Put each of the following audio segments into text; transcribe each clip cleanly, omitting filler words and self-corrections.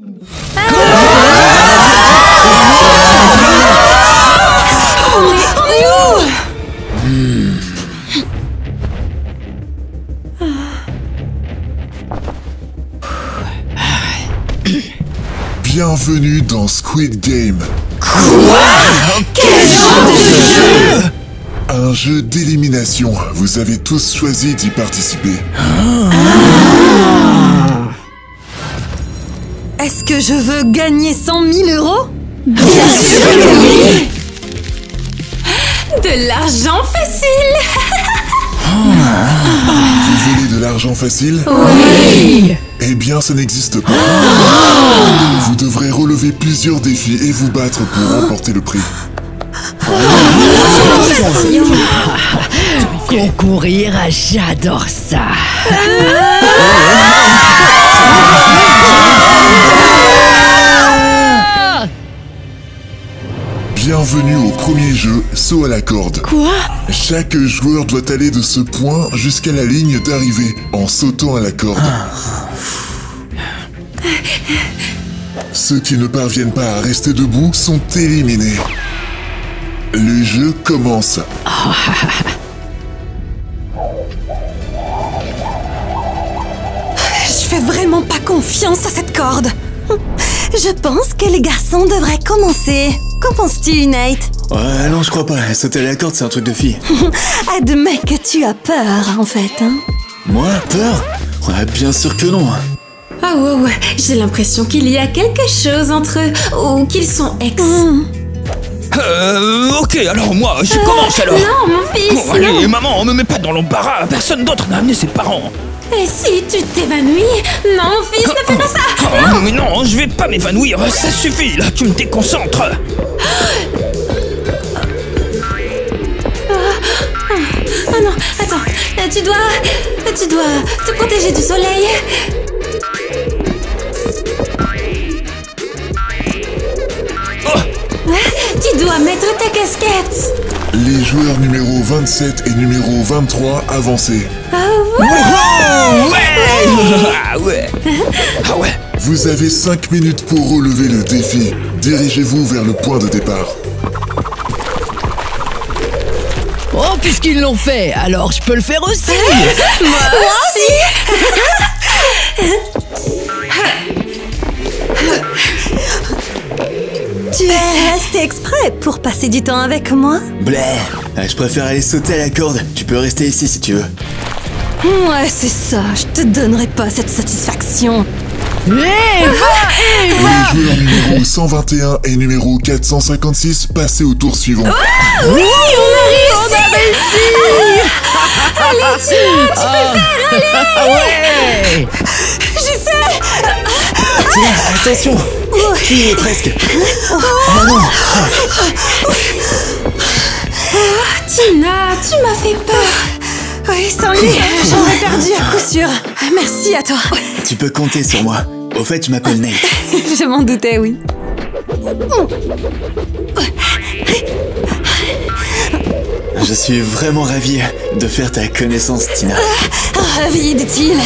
On est où? Bienvenue dans Squid Game. Quoi? Quel genre de jeu? Un jeu d'élimination. Vous avez tous choisi d'y participer. Est-ce que je veux gagner 100 000 euros? Bien sûr que oui! De l'argent facile! Vous voulez de l'argent facile? Oui! Eh bien, ça n'existe pas. Vous devrez relever plusieurs défis et vous battre pour remporter le prix. Concourir, j'adore ça. Bienvenue au premier jeu, saut à la corde. Quoi? Chaque joueur doit aller de ce point jusqu'à la ligne d'arrivée en sautant à la corde. Ceux qui ne parviennent pas à rester debout sont éliminés. Le jeu commence. Je fais vraiment pas confiance à cette corde. Je pense que les garçons devraient commencer. Qu'en penses-tu, Nate? Ouais, non, je crois pas. Sauter à la corde, c'est un truc de fille. Admets que tu as peur, en fait, hein? Moi, peur? Ouais, bien sûr que non. Ah ouais, j'ai l'impression qu'il y a quelque chose entre eux, ou qu'ils sont ex. Ok, alors moi, je commence alors. Non, mon fils, Bon, allez, non. maman, on me met pas dans l'embarras. Personne d'autre n'a amené ses parents. Et si tu t'évanouis? Non, mon fils, ne fais pas ça. Oh, mais non, je vais pas m'évanouir. Ça suffit, là, tu me déconcentres. Oh non, attends, tu dois te protéger du soleil. Tu dois mettre ta casquette. Les joueurs numéro 27 et numéro 23 avancez. Ouais. Ah ouais. Ah ouais. Vous avez 5 minutes pour relever le défi. Dirigez-vous vers le point de départ. Oh, puisqu'ils l'ont fait, alors je peux le faire aussi. Moi aussi. Tu es resté exprès pour passer du temps avec moi? Bleh. Je préfère aller sauter à la corde. Tu peux rester ici si tu veux. Ouais, c'est ça. Je te donnerai pas cette satisfaction. Va. Les joueurs numéro 121 et numéro 456 passez au tour suivant. Oui, on a réussi. Allez, tu peux faire, allez. Ouais. J'essaie. Tiens, attention. Tu y es presque. Oh non. Tina, tu m'as fait peur. Oui, sans lui, j'aurais perdu à coup sûr. Merci à toi. Tu peux compter sur moi. Au fait, je m'appelle Nate. Je m'en doutais, oui. Je suis vraiment ravi de faire ta connaissance, Tina. Ravi, dit-il.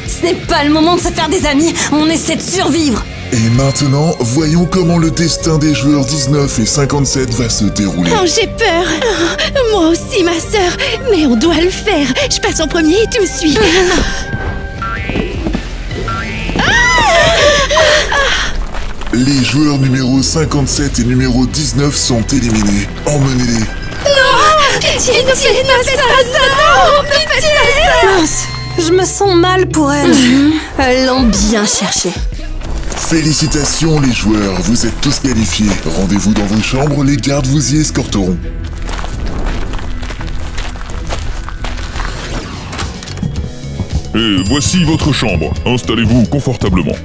Ce n'est pas le moment de se faire des amis. On essaie de survivre. Et maintenant, voyons comment le destin des joueurs 19 et 57 va se dérouler. Oh, j'ai peur. Oh, moi aussi, ma sœur. Mais on doit le faire. Je passe en premier et tu me suis. Les joueurs numéro 57 et numéro 19 sont éliminés. Emmenez-les. Pitié, ne fais pas ça. Non, ne faites pas ça. Mince, je me sens mal pour elle. Elles l'ont bien cherché. Félicitations les joueurs, vous êtes tous qualifiés. Rendez-vous dans vos chambres, les gardes vous y escorteront. Et voici votre chambre. Installez-vous confortablement.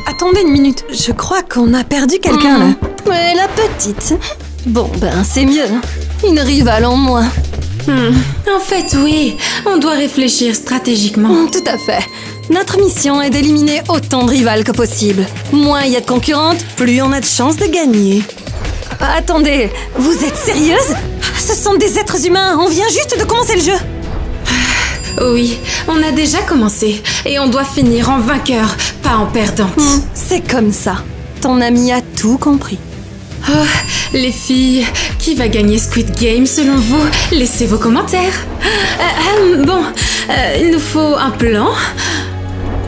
Attendez une minute, je crois qu'on a perdu quelqu'un là. Ouais, la petite. Bon, ben c'est mieux. Une rivale en moins. En fait, oui, on doit réfléchir stratégiquement. Tout à fait. Notre mission est d'éliminer autant de rivales que possible. Moins il y a de concurrentes, plus on a de chances de gagner. Attendez, vous êtes sérieuse? Ce sont des êtres humains, on vient juste de commencer le jeu. Oui, on a déjà commencé. Et on doit finir en vainqueur, pas en perdante. C'est comme ça. Ton ami a tout compris. Oh, les filles, qui va gagner Squid Game selon vous? Laissez vos commentaires. Il nous faut un plan.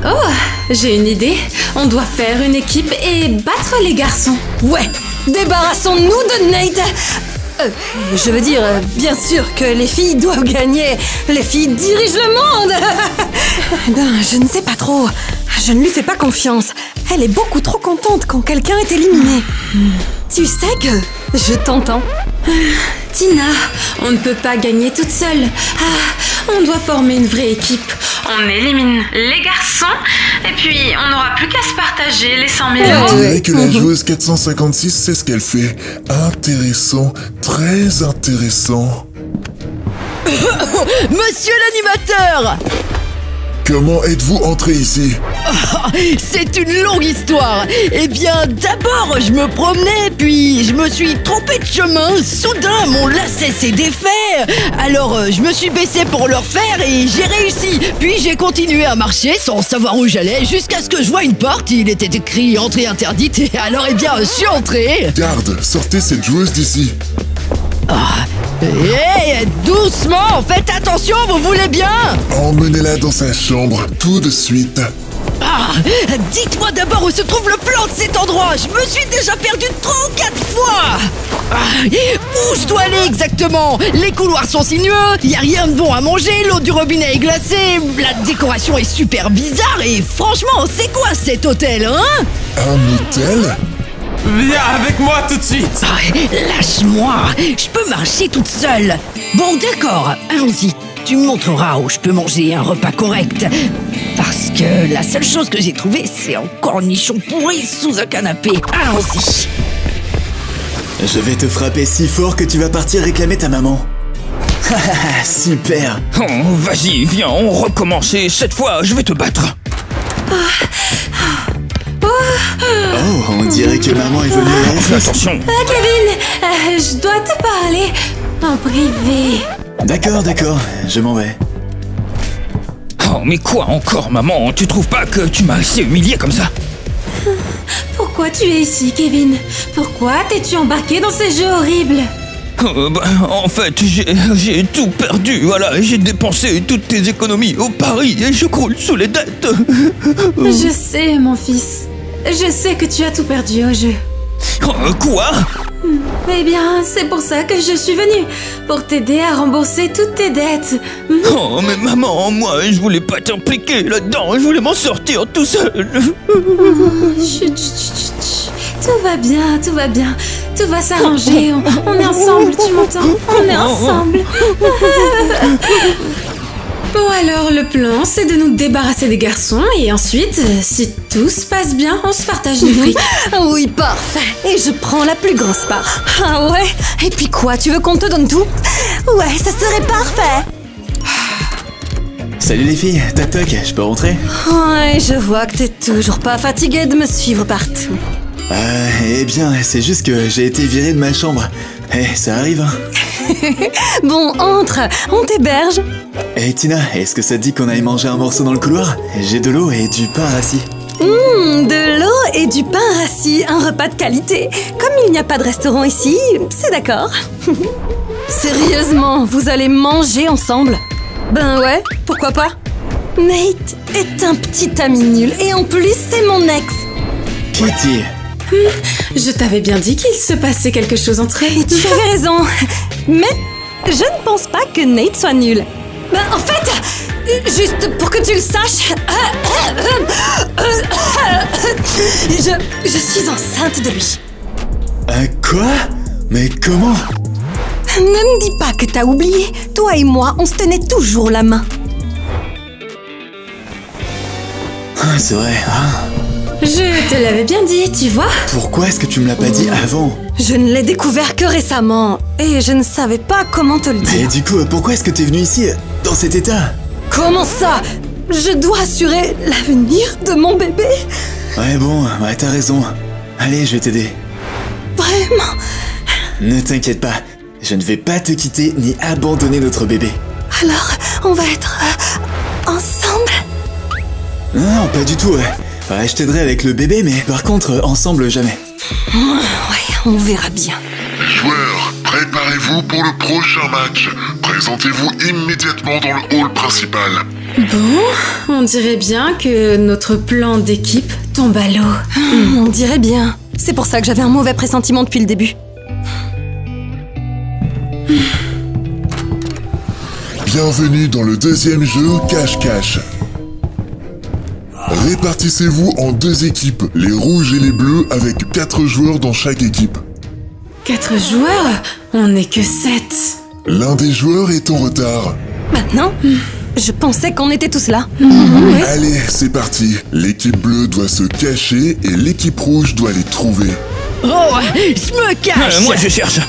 Oh, j'ai une idée. On doit faire une équipe et battre les garçons. Ouais, débarrassons-nous de Nate. Je veux dire, bien sûr que les filles doivent gagner. Les filles dirigent le monde. Ben, je ne sais pas trop. Je ne lui fais pas confiance. Elle est beaucoup trop contente quand quelqu'un est éliminé. Tu sais que je t'entends. Tina, on ne peut pas gagner toute seule. On doit former une vraie équipe. On élimine les garçons et puis on n'aura plus qu'à se partager les 100 000 euros. On dirait que la joueuse 456 sait ce qu'elle fait. Intéressant, très intéressant. Monsieur l'animateur! Comment êtes-vous entré ici? C'est une longue histoire. Eh bien, d'abord, je me promenais, puis je me suis trompé de chemin. Soudain, mon lacet s'est défait. Alors, je me suis baissé pour le refaire et j'ai réussi. Puis j'ai continué à marcher sans savoir où j'allais jusqu'à ce que je voie une porte. Il était écrit « Entrée interdite » et alors, eh bien, je suis entré. Garde, sortez cette joueuse d'ici. Hé, doucement, faites attention, vous voulez bien? Emmenez-la dans sa chambre, tout de suite. Dites-moi d'abord où se trouve le plan de cet endroit. Je me suis déjà perdu 34 fois. Où je dois aller exactement? Les couloirs sont sinueux, y a rien de bon à manger, l'eau du robinet est glacée, la décoration est super bizarre et franchement, c'est quoi cet hôtel, hein? Un hôtel? Viens avec moi tout de suite. Lâche-moi, je peux marcher toute seule. Bon, d'accord, allons-y. Tu me montreras où je peux manger un repas correct. Parce que la seule chose que j'ai trouvée, c'est un cornichon pourri sous un canapé. Allons-y. Je vais te frapper si fort que tu vas partir réclamer ta maman. Super. Oh, vas-y, viens, on recommence et cette fois, je vais te battre. Oh, on dirait que maman est venue à la fête. Attention. Kevin, je dois te parler en privé. D'accord, je m'en vais. Oh, mais quoi encore, maman? Tu trouves pas que tu m'as assez humilié comme ça? Pourquoi tu es ici, Kevin? Pourquoi t'es-tu embarqué dans ces jeux horribles? En fait, j'ai tout perdu, voilà. J'ai dépensé toutes tes économies au pari et je croule sous les dettes. Je sais, mon fils. Je sais que tu as tout perdu au jeu. Quoi? Eh bien, c'est pour ça que je suis venue. Pour t'aider à rembourser toutes tes dettes. Oh, mais maman, moi, je voulais pas t'impliquer là-dedans. Je voulais m'en sortir tout seul. Chut. Tout va bien, tout va bien. Tout va s'arranger. On est ensemble, tu m'entends? On est ensemble. Bon alors, le plan, c'est de nous débarrasser des garçons et ensuite, si tout se passe bien, on se partage du fric. Oui, parfait. Et je prends la plus grosse part. Ah ouais? Et puis quoi, tu veux qu'on te donne tout? Ouais, ça serait parfait. Salut les filles, toc toc, je peux rentrer? Ouais, je vois que t'es toujours pas fatiguée de me suivre partout. Eh bien, c'est juste que j'ai été viré de ma chambre. Ça arrive, hein. Bon, entre, on t'héberge. Tina, est-ce que ça te dit qu'on aille manger un morceau dans le couloir? J'ai de l'eau et du pain rassis. De l'eau et du pain rassis, un repas de qualité. Comme il n'y a pas de restaurant ici, c'est d'accord. Sérieusement, vous allez manger ensemble? Ben ouais, pourquoi pas? Nate est un petit ami nul et en plus c'est mon ex. Kitty. Je t'avais bien dit qu'il se passait quelque chose entre eux. Tu avais raison. Mais je ne pense pas que Nate soit nul. Ben, en fait, juste pour que tu le saches, je suis enceinte de lui. Quoi? Mais comment? Ne me dis pas que t'as oublié. Toi et moi, on se tenait toujours la main. C'est vrai. Je te l'avais bien dit, tu vois. Pourquoi est-ce que tu me l'as pas dit avant? Je ne l'ai découvert que récemment et je ne savais pas comment te le dire. Et du coup, pourquoi est-ce que t'es venu ici, dans cet état? Comment ça? Je dois assurer l'avenir de mon bébé. Ouais bon, t'as raison. Allez, je vais t'aider. Vraiment? Ne t'inquiète pas, je ne vais pas te quitter ni abandonner notre bébé. Alors, on va être ensemble? Non, pas du tout, ouais, je t'aiderai avec le bébé, mais par contre, ensemble, jamais. Ouais, on verra bien. Joueurs, préparez-vous pour le prochain match. Présentez-vous immédiatement dans le hall principal. Bon, on dirait bien que notre plan d'équipe tombe à l'eau. On dirait bien. C'est pour ça que j'avais un mauvais pressentiment depuis le début. Bienvenue dans le deuxième jeu Cache-Cache. Répartissez-vous en 2 équipes, les rouges et les bleus, avec 4 joueurs dans chaque équipe. 4 joueurs? On n'est que 7. L'un des joueurs est en retard. Maintenant, je pensais qu'on était tous là. Allez, c'est parti. L'équipe bleue doit se cacher et l'équipe rouge doit les trouver. Oh, je me cache. Moi je cherche.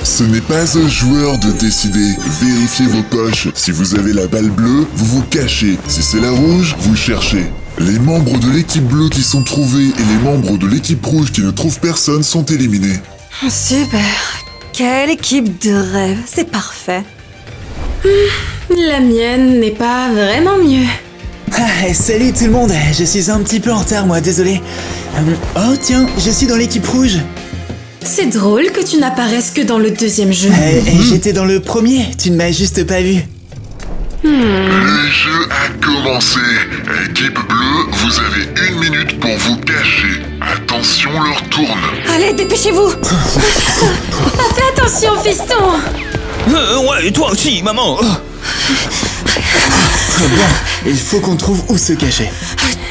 Ce n'est pas au joueur de décider. Vérifiez vos poches. Si vous avez la balle bleue, vous vous cachez. Si c'est la rouge, vous cherchez. Les membres de l'équipe bleue qui sont trouvés et les membres de l'équipe rouge qui ne trouvent personne sont éliminés. Super. Quelle équipe de rêve. C'est parfait. La mienne n'est pas vraiment mieux. Ah, salut tout le monde, je suis un petit peu en retard, moi, désolé. Oh tiens, je suis dans l'équipe rouge. C'est drôle que tu n'apparaisses que dans le deuxième jeu. J'étais dans le premier, tu ne m'as juste pas vu. Le jeu a commencé. Équipe bleue, vous avez 1 minute pour vous cacher. Attention, l'heure tourne. Allez, dépêchez-vous. Fais attention, fiston. Ouais, toi aussi, maman. Bon, il faut qu'on trouve où se cacher.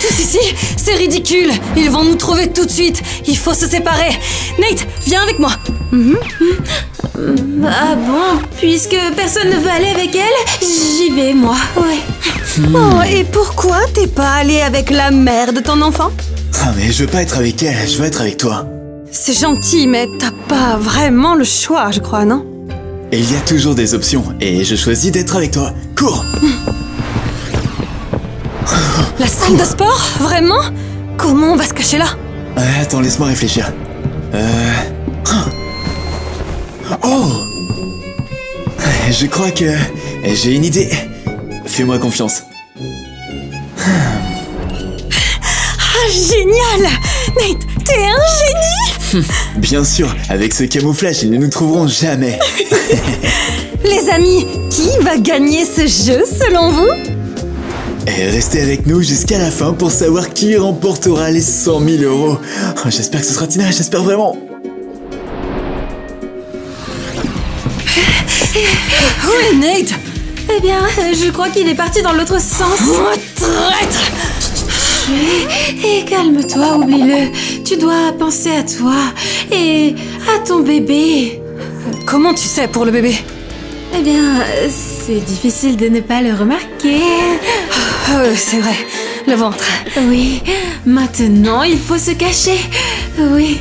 Tous ici, c'est ridicule. Ils vont nous trouver tout de suite. Il faut se séparer. Nate, viens avec moi. Ah bon? Puisque personne ne veut aller avec elle, j'y vais, moi. Ouais. Oh, et pourquoi t'es pas allé avec la mère de ton enfant? Ah mais je veux pas être avec elle, je veux être avec toi. C'est gentil, mais t'as pas vraiment le choix, je crois, non? Et il y a toujours des options, et je choisis d'être avec toi. Cours! La salle de sport? Vraiment? Comment on va se cacher là? Attends, laisse-moi réfléchir. Oh! Je crois que j'ai une idée. Fais-moi confiance. Ah, génial! Nate, t'es un génie! Bien sûr, avec ce camouflage, ils ne nous trouveront jamais. Les amis, qui va gagner ce jeu selon vous? Et restez avec nous jusqu'à la fin pour savoir qui remportera les 100 000 €. Oh, j'espère que ce sera Tina, j'espère vraiment. Où est Nate? Eh bien, je crois qu'il est parti dans l'autre sens. Oh, traître! Et calme-toi, oublie-le. Tu dois penser à toi et à ton bébé. Comment tu sais pour le bébé? Eh bien, c'est difficile de ne pas le remarquer. C'est vrai, le ventre. Oui, maintenant il faut se cacher. Oui,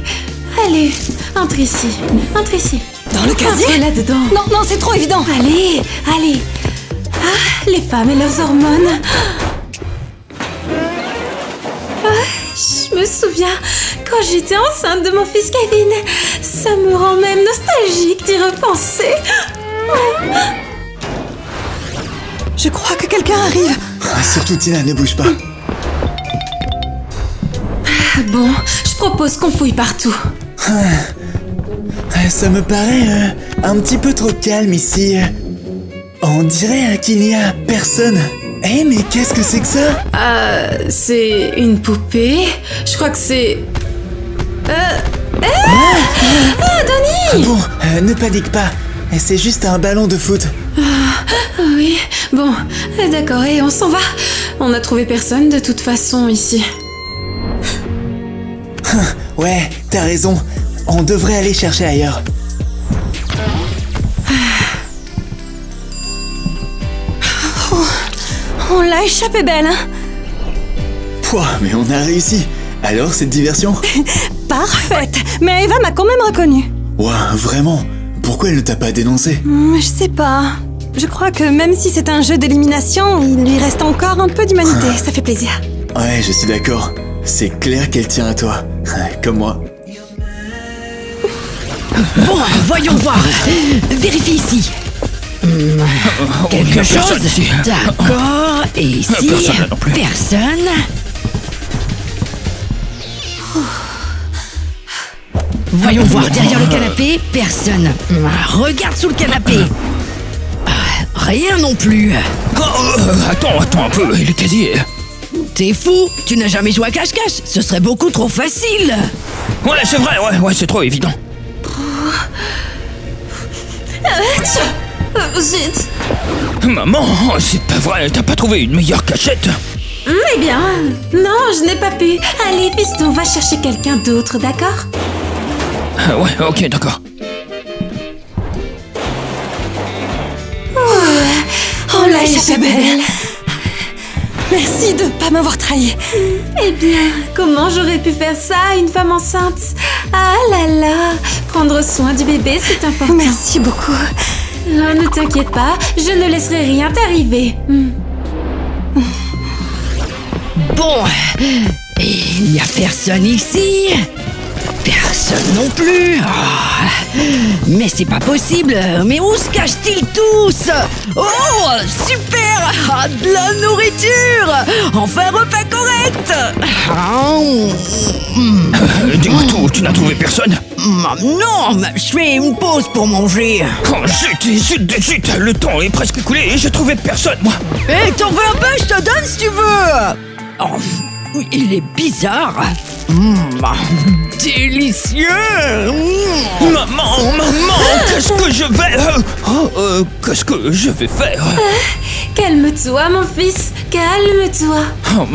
allez, entre ici, entre ici. Dans le casier? Entre là-dedans. Non, non, c'est trop évident. Allez, allez. Ah, les femmes et leurs hormones. Je me souviens quand j'étais enceinte de mon fils Kevin. Ça me rend même nostalgique d'y repenser. Je crois que quelqu'un arrive. Surtout Tina, ne bouge pas. Bon, je propose qu'on fouille partout. Ça me paraît un petit peu trop calme ici. On dirait qu'il n'y a personne. Eh, mais qu'est-ce que c'est que ça? C'est une poupée. Je crois que c'est... Donnie! Bon, ne panique pas. C'est juste un ballon de foot. Oui, bon, d'accord, et on s'en va. On n'a trouvé personne de toute façon ici. Ouais, t'as raison. On devrait aller chercher ailleurs. On l'a échappé belle, hein? Pouah, mais on a réussi. Alors, cette diversion? Parfaite. Mais Eva m'a quand même reconnue. Ouah, vraiment? Pourquoi elle ne t'a pas dénoncé? Je sais pas. Je crois que même si c'est un jeu d'élimination, il lui reste encore un peu d'humanité. Ça fait plaisir. Ouais, je suis d'accord. C'est clair qu'elle tient à toi. Comme moi. Bon, voyons voir. Vérifie ici. Quelque chose? Personne ici. D'accord. Et ici, Personne là non plus. personne. Voyons voir, derrière le canapé, personne. Regarde sous le canapé. Rien non plus. Attends un peu, le casier. T'es fou? Tu n'as jamais joué à cache-cache? Ce serait beaucoup trop facile. Ouais, c'est vrai, ouais, c'est trop évident. Zut. Maman, c'est pas vrai, t'as pas trouvé une meilleure cachette? Eh bien, non, je n'ai pas pu. Allez, piston, va chercher quelqu'un d'autre, d'accord? Ouais, ok, d'accord. On l'a échappé belle. Merci de pas m'avoir trahi. Eh bien, comment j'aurais pu faire ça à une femme enceinte? Ah là là, prendre soin du bébé, c'est important. Merci beaucoup. Ne t'inquiète pas, je ne laisserai rien t'arriver. Bon, il n'y a personne ici. Personne non plus. Mais c'est pas possible. Mais où se cachent-ils tous? Oh, super. De la nourriture. Enfin, un repas correct. Dis-moi tout, tu n'as trouvé personne? Non, je fais une pause pour manger. Oh, zut, le temps est presque écoulé et j'ai trouvé personne, moi. Hé, t'en veux un peu? Je te donne si tu veux. Oh, il est bizarre. Délicieux. Maman, qu'est-ce que je vais... qu'est-ce que je vais faire? Calme-toi, mon fils, calme-toi. Oh,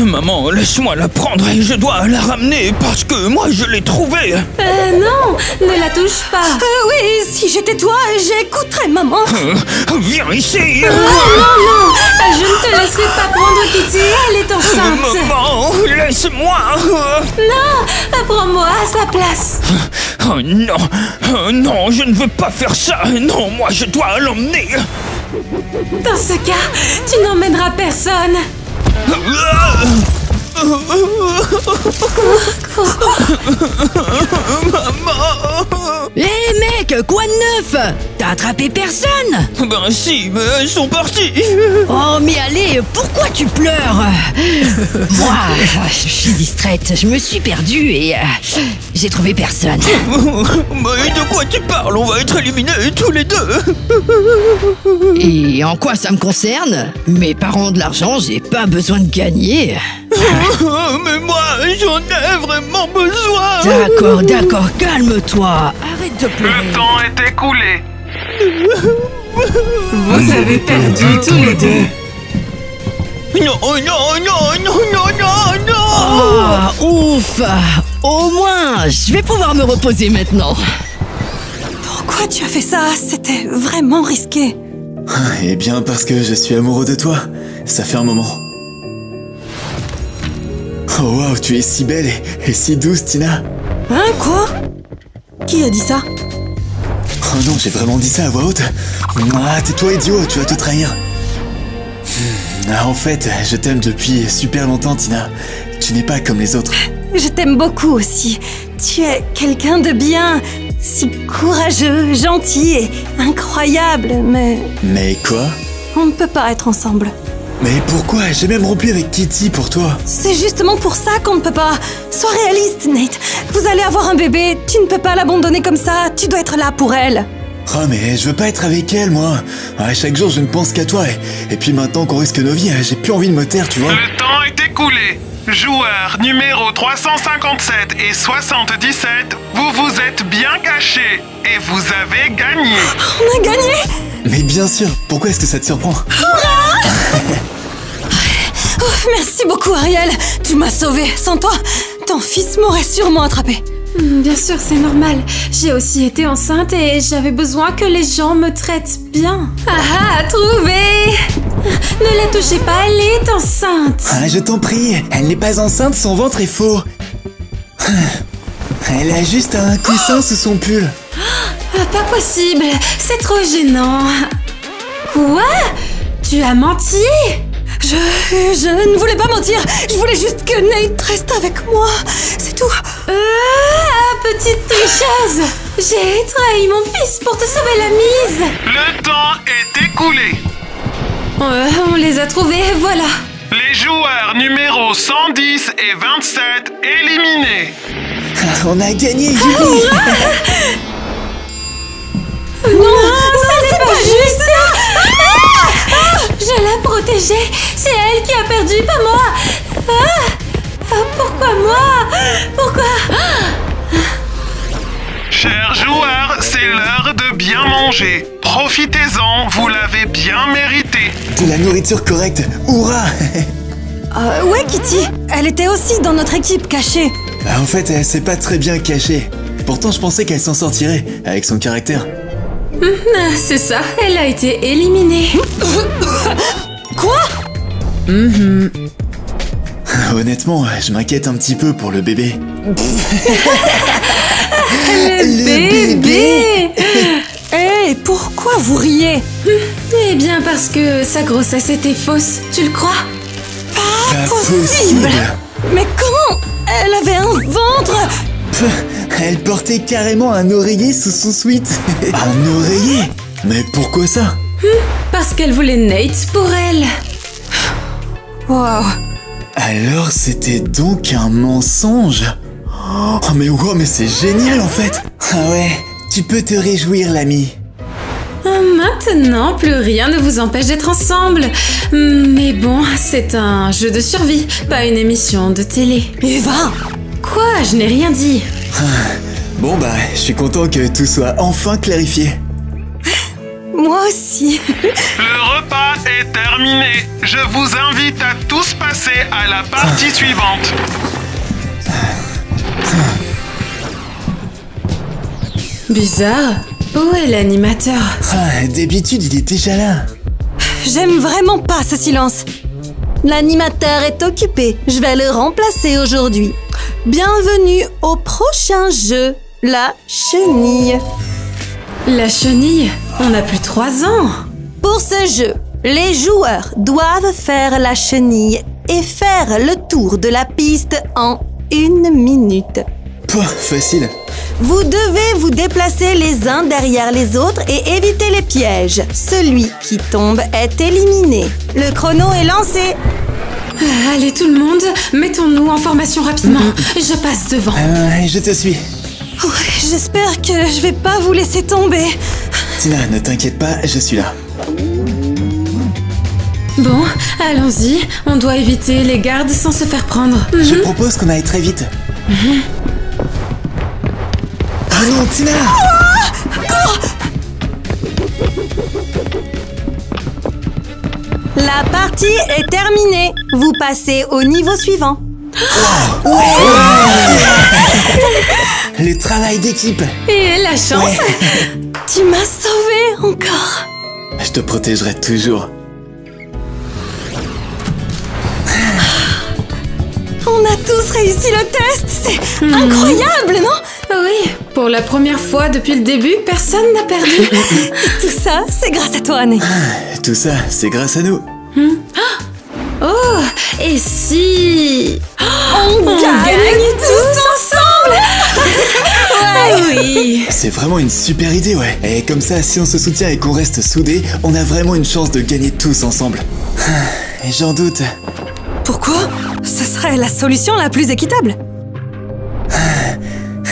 maman, laisse-moi la prendre et je dois la ramener parce que moi je l'ai trouvée. Non, ne la touche pas. Oui, si j'étais toi, j'écouterais maman. Viens ici. Non, je ne te laisserai pas prendre Kitty, elle est enceinte. Maman, laisse-moi. Non, prends-moi à sa place. Oh non, je ne veux pas faire ça. Non, moi je dois l'emmener. Dans ce cas, tu n'emmèneras personne. Hé mec, quoi de neuf? T'as attrapé personne? Ben si, mais elles sont parties. Oh mais allez, pourquoi tu pleures? Moi, je suis distraite, je me suis perdue et j'ai trouvé personne. Mais de quoi tu parles? On va être éliminés tous les deux. Et en quoi ça me concerne? Mes parents ont de l'argent, j'ai pas besoin de gagner. Mais moi, j'en ai vraiment besoin. D'accord, calme-toi. Arrête de pleurer. Le temps est écoulé. Vous avez perdu tous les deux. Non. Oh, ouf. Au moins, je vais pouvoir me reposer maintenant. Pourquoi tu as fait ça? C'était vraiment risqué. Eh bien parce que je suis amoureux de toi. Ça fait un moment. Oh waouh, tu es si belle et si douce, Tina. Hein, quoi? Qui a dit ça? Oh non, j'ai vraiment dit ça à voix haute. Ah, tais-toi idiot, tu vas te trahir. En fait, je t'aime depuis super longtemps, Tina. Tu n'es pas comme les autres. Je t'aime beaucoup aussi. Tu es quelqu'un de bien, si courageux, gentil et incroyable, mais... Mais quoi? On ne peut pas être ensemble. Mais pourquoi? J'ai même rompu avec Kitty pour toi. C'est justement pour ça qu'on ne peut pas. Sois réaliste, Nate. Vous allez avoir un bébé, tu ne peux pas l'abandonner comme ça, tu dois être là pour elle. Oh mais je veux pas être avec elle, moi. Chaque jour, je ne pense qu'à toi. Et puis maintenant qu'on risque nos vies, j'ai plus envie de me taire, tu vois. Le temps est écoulé. Joueurs numéro 357 et 77, vous vous êtes bien cachés et vous avez gagné. On a gagné! Mais bien sûr, pourquoi est-ce que ça te surprend? Merci beaucoup, Ariel. Tu m'as sauvée. Sans toi, ton fils m'aurait sûrement attrapé. Bien sûr, c'est normal. J'ai aussi été enceinte et j'avais besoin que les gens me traitent bien. Ah, trouvé! Ne la touchez pas, elle est enceinte. Je t'en prie, elle n'est pas enceinte, son ventre est faux. Elle a juste un coussin sous son pull. Pas possible, c'est trop gênant. Quoi? Tu as menti? Je ne voulais pas mentir. Je voulais juste que Nate reste avec moi. C'est tout. Petite tricheuse. tricheuse! J'ai trahi mon fils pour te sauver la mise! Le temps est écoulé. On les a trouvés, voilà! Les joueurs numéros 110 et 27 éliminés. On a gagné, Julie. Non, ça n'est pas juste! Je la protégeais! C'est elle qui a perdu, pas moi! Pourquoi moi? Pourquoi? Chers joueurs, c'est l'heure de bien manger. Profitez-en, vous l'avez bien mérité. De la nourriture correcte, hurrah. Ouais, Kitty, elle était aussi dans notre équipe cachée. En fait, elle s'est pas très bien cachée. Pourtant, je pensais qu'elle s'en sortirait, avec son caractère. C'est ça, elle a été éliminée. Quoi? Honnêtement, je m'inquiète un petit peu pour le bébé. Le bébé. Hé, pourquoi vous riez? Eh bien parce que sa grossesse était fausse, tu le crois? Pas possible. Mais comment? Elle avait un ventre. Elle portait carrément un oreiller sous son sweat. Un oreiller? Mais pourquoi ça? Parce qu'elle voulait Nate pour elle. Wow. Alors c'était donc un mensonge? Oh mais wow, mais c'est génial en fait. Ah ouais, tu peux te réjouir l'ami. Maintenant, plus rien ne vous empêche d'être ensemble. Mais bon, c'est un jeu de survie, pas une émission de télé. Eva! Quoi? Je n'ai rien dit. Bon bah, je suis content que tout soit enfin clarifié. Moi aussi. Le repas est terminé. Je vous invite à tous passer à la partie suivante. Bizarre. Où est l'animateur? D'habitude, il est déjà là. J'aime vraiment pas ce silence. L'animateur est occupé. Je vais le remplacer aujourd'hui. Bienvenue au prochain jeu, la chenille. La chenille? On a plus 3 ans. Pour ce jeu, les joueurs doivent faire la chenille et faire le tour de la piste en 1 minute. Pouah, facile. Vous devez vous déplacer les uns derrière les autres et éviter les pièges. Celui qui tombe est éliminé. Le chrono est lancé. Allez tout le monde, mettons-nous en formation rapidement. Je passe devant. Je te suis. J'espère que je vais pas vous laisser tomber. Tina, ne t'inquiète pas, je suis là. Bon, allons-y. On doit éviter les gardes sans se faire prendre. Je propose qu'on aille très vite. Oh non, Tina! La partie est terminée. Vous passez au niveau suivant. Le travail d'équipe. Et la chance. Tu m'as sauvée encore. Je te protégerai toujours. On a tous réussi le test. C'est incroyable, non? Oui, pour la première fois depuis le début, personne n'a perdu. Tout ça, c'est grâce à toi, Anne. Tout ça, c'est grâce à nous. Oh, et si... On gagne tous ensemble. Oui. C'est vraiment une super idée, ouais. Et comme ça, si on se soutient et qu'on reste soudés, on a vraiment une chance de gagner tous ensemble. Et j'en doute. Pourquoi? Ce serait la solution la plus équitable.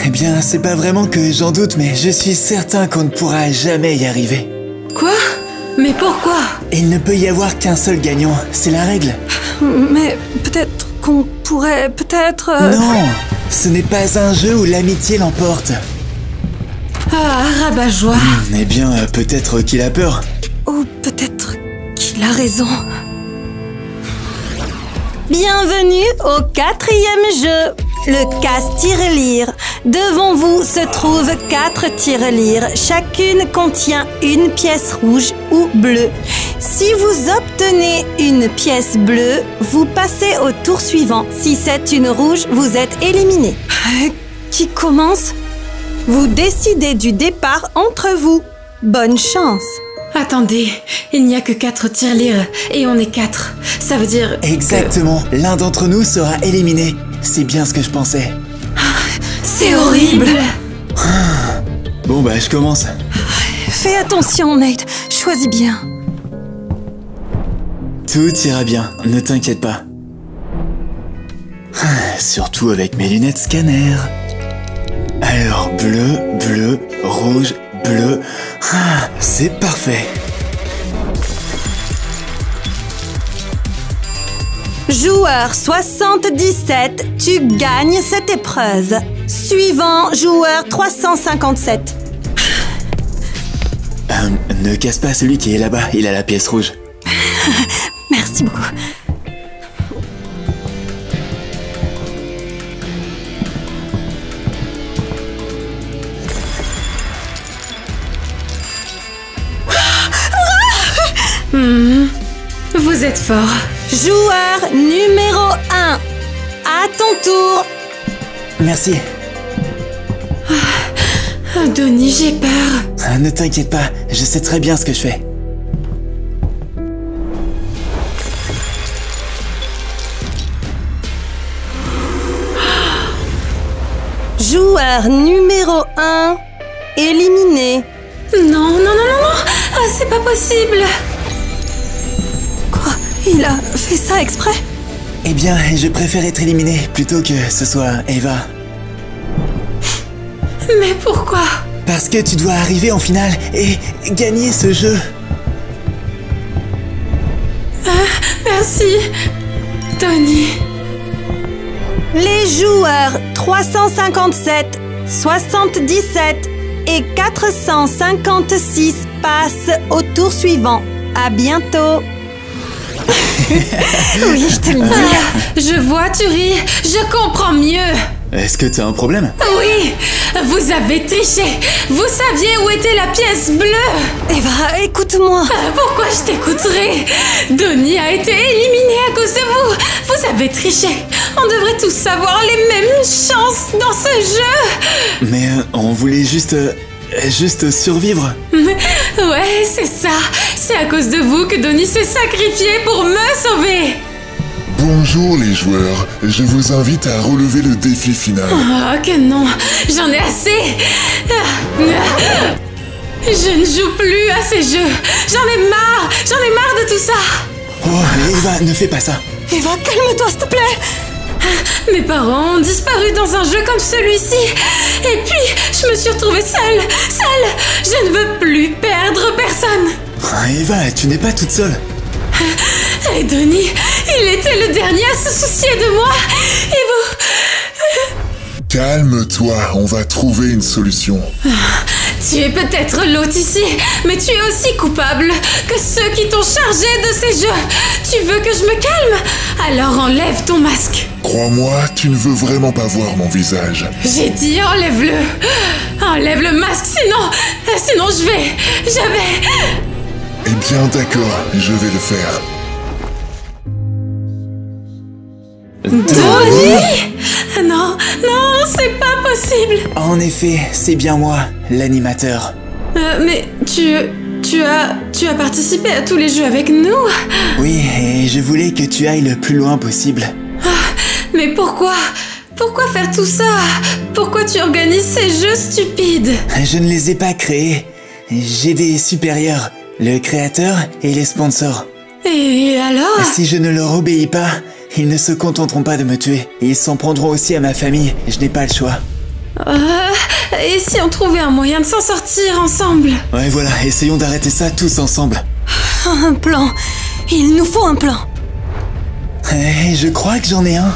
Eh bien, c'est pas vraiment que j'en doute, mais je suis certain qu'on ne pourra jamais y arriver. Quoi? Mais pourquoi? Il ne peut y avoir qu'un seul gagnant, c'est la règle. Mais peut-être qu'on pourrait... Non, ce n'est pas un jeu où l'amitié l'emporte. Ah, rabat-joie. Eh bien, peut-être qu'il a peur. Ou peut-être qu'il a raison. Bienvenue au 4e jeu, le casse-tirelire. Devant vous se trouvent 4 tirelires. Chacune contient une pièce rouge ou bleue. Si vous obtenez une pièce bleue, vous passez au tour suivant. Si c'est une rouge, vous êtes éliminé. Qui commence? Vous décidez du départ entre vous. Bonne chance. Attendez, il n'y a que 4 tirelires et on est 4. Ça veut dire... Exactement, l'un d'entre nous sera éliminé. C'est bien ce que je pensais. C'est horrible. Bon bah je commence. Fais attention, Nate. Choisis bien. Tout ira bien, ne t'inquiète pas. Surtout avec mes lunettes scanner. Alors, bleu, bleu, rouge, bleu. C'est parfait. Joueur 77, tu gagnes cette épreuve. Suivant, joueur 357. Ne casse pas celui qui est là-bas, il a la pièce rouge. Merci beaucoup. Vous êtes fort. Joueur numéro 1. À ton tour. Merci. Donnie, j'ai peur. Ne t'inquiète pas, je sais très bien ce que je fais. Joueur numéro 1. Éliminé. Non, non, non, non, non. Ah, c'est pas possible. Quoi? Il a fait ça exprès? Eh bien, je préfère être éliminé plutôt que ce soit Eva. Mais pourquoi? Parce que tu dois arriver en finale et gagner ce jeu. Merci, Donnie. Les joueurs 357, 77 et 456 passent au tour suivant. À bientôt. Oui, je te le dis. Je vois, tu ris. Je comprends mieux. Est-ce que t'as un problème? Oui, vous avez triché. Vous saviez où était la pièce bleue. Eva, écoute-moi. Pourquoi je t'écouterais? Donnie a été éliminé à cause de vous. Vous avez triché. On devrait tous avoir les mêmes chances dans ce jeu. Mais on voulait juste survivre. Ouais, c'est ça. C'est à cause de vous que Donnie s'est sacrifié pour me sauver. Bonjour les joueurs, je vous invite à relever le défi final. Oh que non, j'en ai assez. Je ne joue plus à ces jeux. J'en ai marre de tout ça. Oh, Eva, ne fais pas ça. Eva, calme-toi, s'il te plaît. Mes parents ont disparu dans un jeu comme celui-ci. Et puis, je me suis retrouvée seule. Je ne veux plus perdre personne. Eva, tu n'es pas toute seule. Et Donnie, il était le dernier à se soucier de moi. Et vous... Calme-toi, on va trouver une solution. Tu es peut-être l'hôte ici, mais tu es aussi coupable que ceux qui t'ont chargé de ces jeux. Tu veux que je me calme? Alors enlève ton masque. Crois-moi, tu ne veux vraiment pas voir mon visage. J'ai dit enlève-le. Enlève le masque, sinon je vais... Eh bien d'accord, je vais le faire. Donnie? Non, c'est pas possible. En effet, c'est bien moi, l'animateur. Mais tu as participé à tous les jeux avec nous? Oui, et je voulais que tu ailles le plus loin possible. Mais pourquoi? Pourquoi faire tout ça? Pourquoi tu organises ces jeux stupides? Je ne les ai pas créés. J'ai des supérieurs, le créateur et les sponsors. Et alors? Si je ne leur obéis pas, ils ne se contenteront pas de me tuer. Ils s'en prendront aussi à ma famille. Je n'ai pas le choix. Et si on trouvait un moyen de s'en sortir ensemble? Ouais, voilà, essayons d'arrêter ça tous ensemble. Un plan. Il nous faut un plan. Je crois que j'en ai un.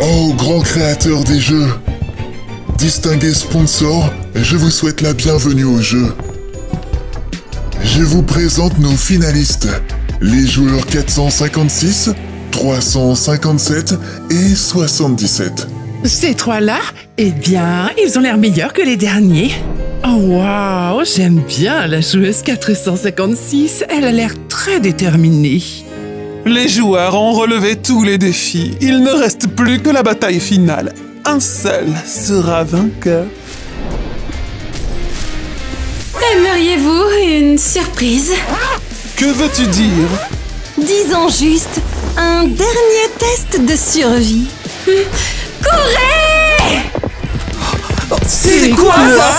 Oh, grand créateur des jeux, distingué sponsor, je vous souhaite la bienvenue au jeu. Je vous présente nos finalistes, les joueurs 456, 357 et 77. Ces trois-là, eh bien, ils ont l'air meilleurs que les derniers. Oh waouh, j'aime bien la joueuse 456, elle a l'air très déterminée. Les joueurs ont relevé tous les défis. Il ne reste plus que la bataille finale. Un seul sera vainqueur. Aimeriez-vous une surprise? Que veux-tu dire? Disons juste un mon dernier test de survie. Courez! C'est quoi ça?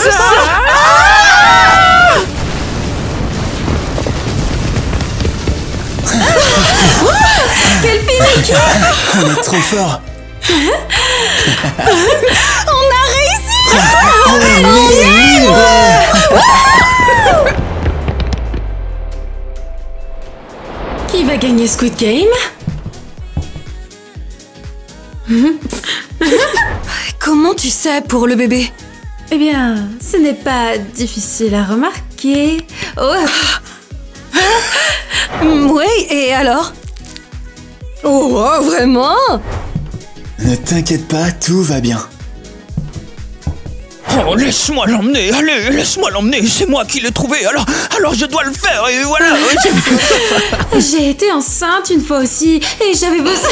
Quelle fine équipe! On est trop fort. On a réussi! On est libre. Qui va gagner Squid Game? Comment tu sais pour le bébé? Eh bien, ce n'est pas difficile à remarquer. Oh. Oui, et alors? Oh, vraiment? Ne t'inquiète pas, tout va bien. Oh, laisse-moi l'emmener, allez, laisse-moi l'emmener, c'est moi qui l'ai trouvé, alors je dois le faire, et voilà. J'ai été enceinte une fois aussi, et j'avais besoin...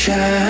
Shine.